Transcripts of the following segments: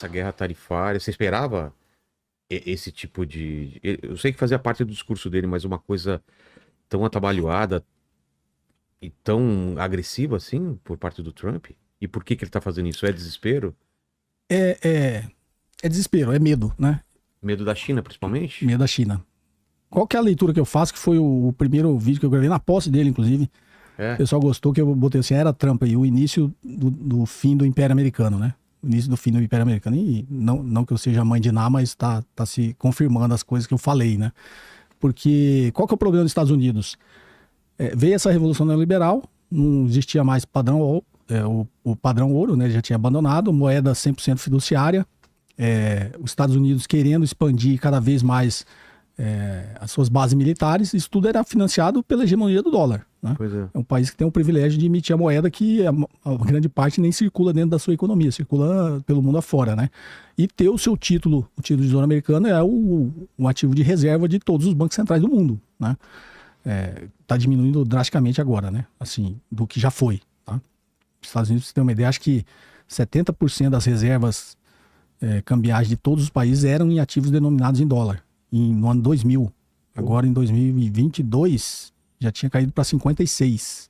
essa guerra tarifária, você esperava esse tipo de. Eu sei que fazia parte do discurso dele, mas uma coisa tão atabalhoada e tão agressiva assim por parte do Trump? E por que que ele tá fazendo isso? É desespero? É, é, é desespero, é medo, né? Medo da China, principalmente? Medo da China. Qual que é a leitura que eu faço, que foi o primeiro vídeo que eu gravei na posse dele, inclusive. O É. pessoal gostou que eu botei assim, era Trump aí, o início do fim do Império Americano, né? O início do fim do Império Americano. E não que eu seja mãe de Ná, mas tá se confirmando as coisas que eu falei, né? Porque qual que é o problema dos Estados Unidos? Veio essa revolução neoliberal, não existia mais o padrão ouro, né? Ele já tinha abandonado, moeda 100% fiduciária, os Estados Unidos querendo expandir cada vez mais as suas bases militares, isso tudo era financiado pela hegemonia do dólar, né? Pois é. É um país que tem o privilégio de emitir a moeda que a grande parte nem circula dentro da sua economia, circula pelo mundo afora, né? E ter o seu título, o título de tesouro americano é um ativo de reserva de todos os bancos centrais do mundo, né? Tá diminuindo drasticamente agora, né? Assim, do que já foi, tá? Os Estados Unidos, pra você ter uma ideia, acho que 70% das reservas cambiais de todos os países eram em ativos denominados em dólar, no ano 2000. Agora, em 2022, já tinha caído para 56.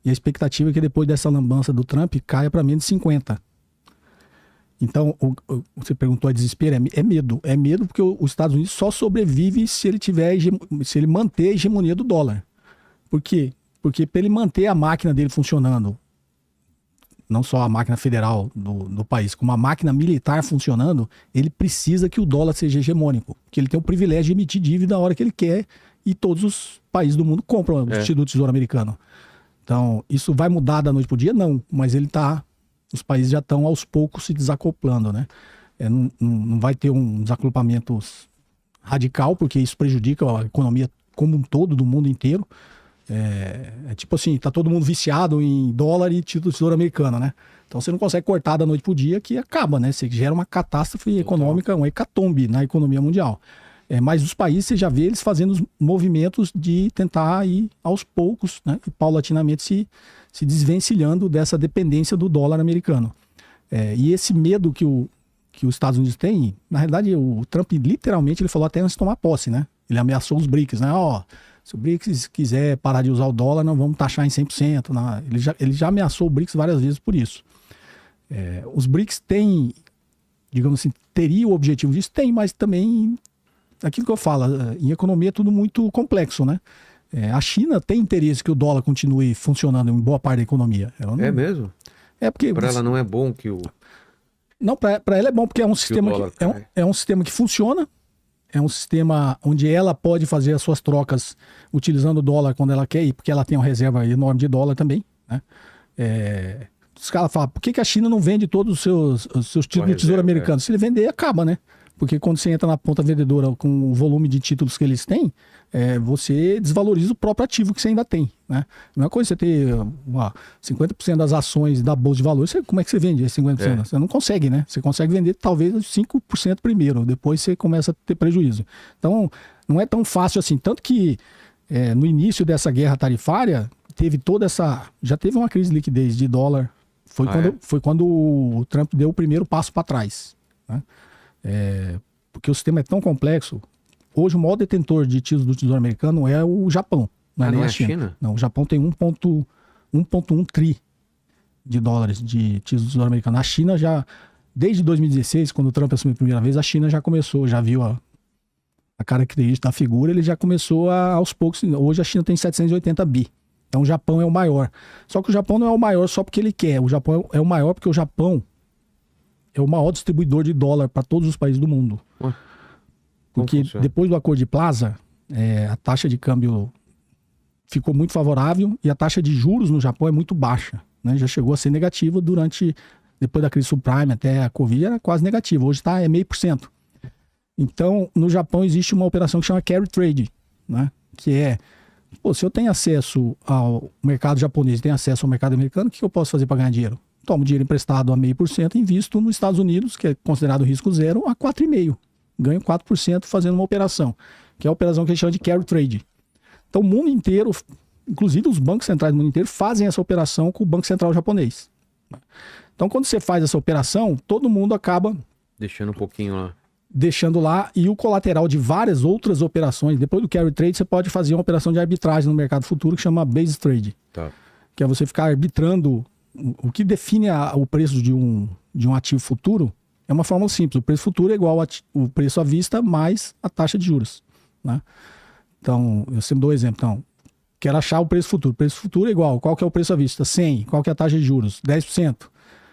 E a expectativa é que depois dessa lambança do Trump caia para menos de 50. Então, você perguntou a desespero, é medo. É medo porque os Estados Unidos só sobrevive se ele manter a hegemonia do dólar. Por quê? Porque para ele manter a máquina dele funcionando, não só a máquina federal do país, como a máquina militar funcionando, ele precisa que o dólar seja hegemônico. Porque ele tem o privilégio de emitir dívida a hora que ele quer e todos os países do mundo compram o título do Tesouro Americano. Então, isso vai mudar da noite para o dia? Não, mas os países já estão aos poucos se desacoplando, né? Não vai ter um desacouplamento radical, porque isso prejudica a economia como um todo do mundo inteiro. Tipo assim, tá todo mundo viciado em dólar e título do tesouro americano, né? Então você não consegue cortar da noite pro dia que acaba, né? Você gera uma catástrofe econômica, uma hecatombe na economia mundial. Mas os países, você já vê eles fazendo os movimentos de tentar ir aos poucos, né? E paulatinamente se desvencilhando dessa dependência do dólar americano. E esse medo que os Estados Unidos têm, na realidade, o Trump literalmente, ele falou até antes de tomar posse, né? Ele ameaçou os BRICS, né? Se o BRICS quiser parar de usar o dólar, nós vamos taxar em 100%. Né? Ele já ameaçou o BRICS várias vezes por isso. Os BRICS têm, digamos assim, teria o objetivo disso? Tem, mas também, aquilo que eu falo, em economia é tudo muito complexo, né? A China tem interesse que o dólar continue funcionando em boa parte da economia. Ela não, É mesmo? porque Para ela não é bom que o não, para ela é bom porque é um sistema dólar que, é um sistema que funciona. É um sistema onde ela pode fazer as suas trocas utilizando o dólar quando ela quer, e porque ela tem uma reserva enorme de dólar também, né? Os caras falam, por que a China não vende todos os seus títulos de tesouro americano? Se ele vender, acaba, né? Porque quando você entra na ponta vendedora com o volume de títulos que eles têm, você desvaloriza o próprio ativo que você ainda tem, né? Não é coisa você ter 50% das ações da Bolsa de Valores, como é que você vende esse 50%? Você não consegue, né? Você consegue vender talvez 5% primeiro, depois você começa a ter prejuízo. Então, não é tão fácil assim. Tanto que no início dessa guerra tarifária, já teve uma crise de liquidez de dólar. Foi quando o Trump deu o primeiro passo para trás, né? Porque o sistema é tão complexo. Hoje o maior detentor de títulos do Tesouro Americano é o Japão, não é nem a China. Não, o Japão tem 1,1 tri de dólares de títulos do Tesouro Americano. A China já, desde 2016, quando o Trump assumiu a primeira vez, a China já começou, já viu a característica da figura, ele já começou aos poucos. Hoje a China tem 780 bi. Então o Japão é o maior. Só que o Japão não é o maior só porque ele quer. O Japão é o maior porque o Japão é o maior distribuidor de dólar para todos os países do mundo. Porque depois do Acordo de Plaza, a taxa de câmbio ficou muito favorável e a taxa de juros no Japão é muito baixa, né? Já chegou a ser negativa depois da crise subprime até a Covid, era quase negativa. Hoje é 0,5%. Então, no Japão existe uma operação que chama carry trade, né? Que se eu tenho acesso ao mercado japonês e tenho acesso ao mercado americano, o que eu posso fazer para ganhar dinheiro? Tomo dinheiro emprestado a 0,5% e invisto nos Estados Unidos, que é considerado risco zero, a 4,5%. Ganho 4% fazendo uma operação, que é a operação que a gente chama de carry trade. Então o mundo inteiro, inclusive os bancos centrais do mundo inteiro, fazem essa operação com o Banco Central japonês. Então, quando você faz essa operação, todo mundo acaba Deixando um pouquinho lá. deixando lá, e o colateral de várias outras operações. Depois do carry trade, você pode fazer uma operação de arbitragem no mercado futuro que chama base trade, Tá. que é você ficar arbitrando. O que define o preço de um ativo futuro é uma fórmula simples. O preço futuro é igual o preço à vista mais a taxa de juros, né? Então, eu sempre dou um exemplo. Então, quero achar o preço futuro. O preço futuro é igual. Qual que é o preço à vista? 100. Qual que é a taxa de juros? 10%.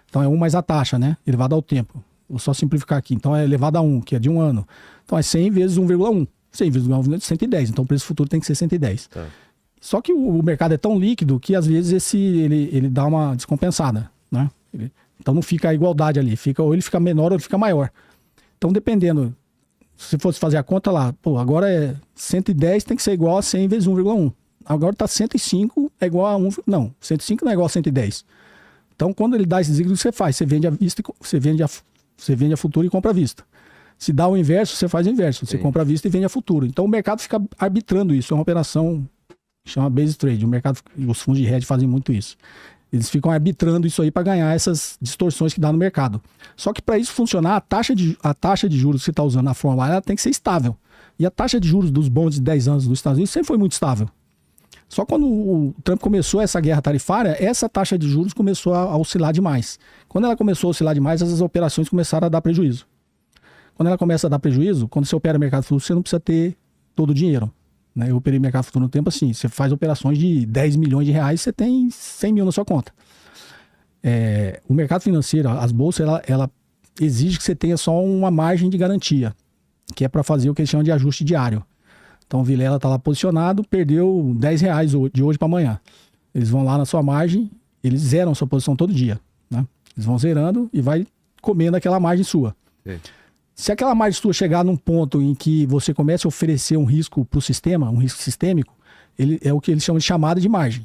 Então, é 1 mais a taxa, né? Elevado ao tempo. Vou só simplificar aqui. Então, é elevado a 1, que é de um ano. Então, é 100 vezes 1,1. 100 vezes 1,1 é 110. Então, o preço futuro tem que ser 110. Tá. Só que o mercado é tão líquido que, às vezes, ele dá uma descompensada, né? Então, não fica a igualdade ali. Ou ele fica menor ou ele fica maior. Então, dependendo... Se fosse fazer a conta lá, pô, agora é 110, tem que ser igual a 100 vezes 1,1. Agora tá 105, é igual a 1... Não, 105 não é igual a 110. Então, quando ele dá esse desígnio, você faz. Você vende a vista, você vende a futuro e compra a vista. Se dá o inverso, você faz o inverso. Você compra a vista e vende a futuro. Então, o mercado fica arbitrando isso. É uma operação que chama base trade. O mercado, os fundos de hedge fazem muito isso. Eles ficam arbitrando isso aí para ganhar essas distorções que dá no mercado. Só que para isso funcionar, a taxa de juros que você está usando na fórmula, ela tem que ser estável. E a taxa de juros dos bonds de 10 anos dos Estados Unidos sempre foi muito estável. Só quando o Trump começou essa guerra tarifária, essa taxa de juros começou a oscilar demais. Quando ela começou a oscilar demais, essas operações começaram a dar prejuízo. Quando ela começa a dar prejuízo, quando você opera mercado futuro, você não precisa ter todo o dinheiro, né? Eu operei mercado futuro no tempo assim, você faz operações de 10 milhões de reais, você tem 100 mil na sua conta. O mercado financeiro, as bolsas, ela exige que você tenha só uma margem de garantia, que é para fazer o que eles chamam de ajuste diário. Então o Vilela está lá posicionado, perdeu 10 reais de hoje para amanhã. Eles vão lá na sua margem, eles zeram a sua posição todo dia, né? Eles vão zerando e vai comendo aquela margem sua. Sim. Se aquela margem sua chegar num ponto em que você começa a oferecer um risco para o sistema, um risco sistêmico, é o que eles chamam de chamada de margem.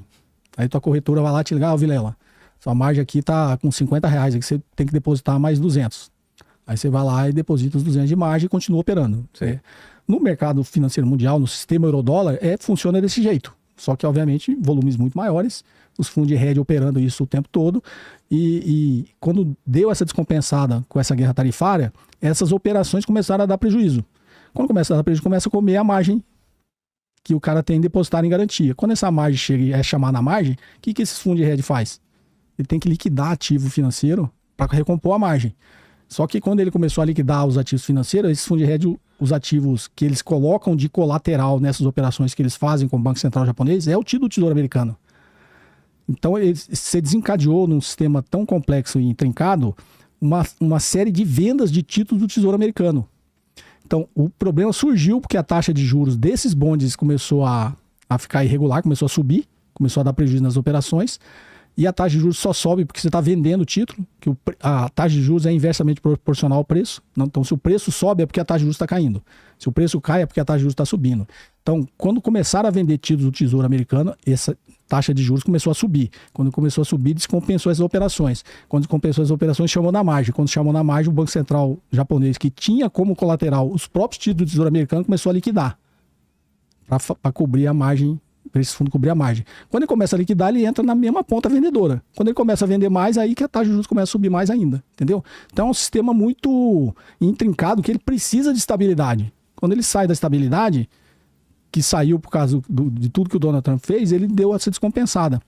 Aí tua corretora vai lá te ligar, Vilela, sua margem aqui está com 50 reais, aqui você tem que depositar mais 200. Aí você vai lá e deposita os 200 de margem e continua operando. No mercado financeiro mundial, no sistema euro-dólar, funciona desse jeito. Só que, obviamente, volumes muito maiores, os fundos de hedge operando isso o tempo todo. E quando deu essa descompensada com essa guerra tarifária, essas operações começaram a dar prejuízo. Quando começa a dar prejuízo, começa a comer a margem que o cara tem depositado em garantia. Quando essa margem chega e é chamada na margem, o que esses fundos de hedge faz? Ele tem que liquidar ativo financeiro para recompor a margem. Só que quando ele começou a liquidar os ativos financeiros, esses fundos de hedge, os ativos que eles colocam de colateral nessas operações que eles fazem com o Banco Central japonês, é o título do Tesouro Americano. Então, você desencadeou num sistema tão complexo e intrincado uma série de vendas de títulos do Tesouro Americano. Então, o problema surgiu porque a taxa de juros desses bondes começou a ficar irregular, começou a subir, começou a dar prejuízo nas operações. E a taxa de juros só sobe porque você está vendendo o título, que a taxa de juros é inversamente proporcional ao preço. Então, se o preço sobe é porque a taxa de juros está caindo. Se o preço cai é porque a taxa de juros está subindo. Então, quando começaram a vender títulos do Tesouro Americano, essa taxa de juros começou a subir. Quando começou a subir, descompensou essas operações. Quando descompensou as operações, chamou na margem. Quando chamou na margem, o Banco Central japonês, que tinha como colateral os próprios títulos do Tesouro Americano, começou a liquidar para cobrir a margem, para esse fundo cobrir a margem. Quando ele começa a liquidar, ele entra na mesma ponta vendedora. Quando ele começa a vender mais, aí que a taxa de juros começa a subir mais ainda, entendeu? Então é um sistema muito intrincado que ele precisa de estabilidade. Quando ele sai da estabilidade, que saiu por causa de tudo que o Donald Trump fez, ele deu essa descompensada.